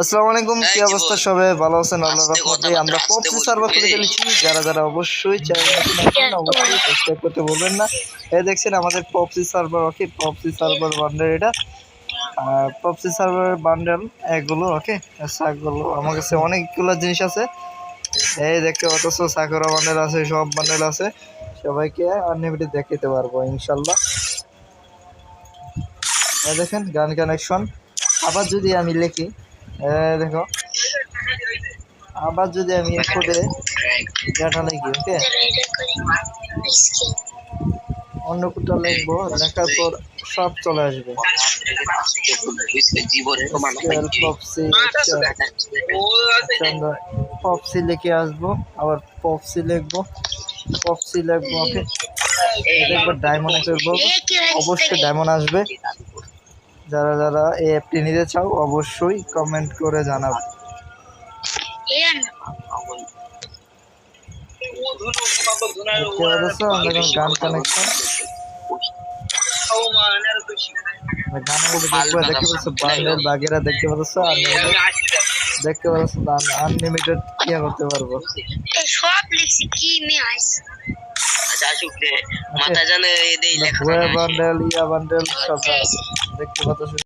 আসসালামু আলাইকুম, কি অবস্থা? সবাই ভালো আছেন? আল্লাহর রহমতে আমরা পপসি সার্ভার খুলে ফেলেছি। যারা অবশ্যই চ্যানেল অবশ্যই সাবস্ক্রাইব করতে ভুলবেন না। এই দেখছেন আমাদের পপসি সার্ভার, ওকে পপসি সার্ভার বান্ডেল এটা, পপসি সার্ভার বান্ডেল এগুলো, ওকে শাকগুলো আমার কাছে অনেকগুলো জিনিস আছে। এই দেখতে পাচ্ছ সাকুরা বান্ডেল আছে, সব বান্ডেল আছে, সবাইকে আনলিমিটেড দেখাতে পারবো ইনশাল্লাহ। এই দেখেন গান কানেকশন। আবার যদি আমি লিখি, দেখো আবার যদি আমি কোডে ডাটা লিখি, ওকে অন্য কোডটা লিখবো, লেখার পর সব চলে আসবে। পপসি লিখে আসবো, আবার পপসি লিখবো, ওকে দেখবো ডায়মন্ড করবো, অবশ্যই ডায়মন্ড আসবে। যারা এই অ্যাপটি নিতে চাও অবশ্যই কমেন্ট করে জানাবে। গান কানেকশন দেখতে পাচ্ছ, বান্ডেল বাগেরা দেখতে পাচ্ছ, দেখতে পাচ্ছ আনলিমিটেড কি করতে পারবো। সব লিখছি কি মাথা জানে বান্ডেল ইয়া বান্ডেল সব দেখতে পাচ্ছ।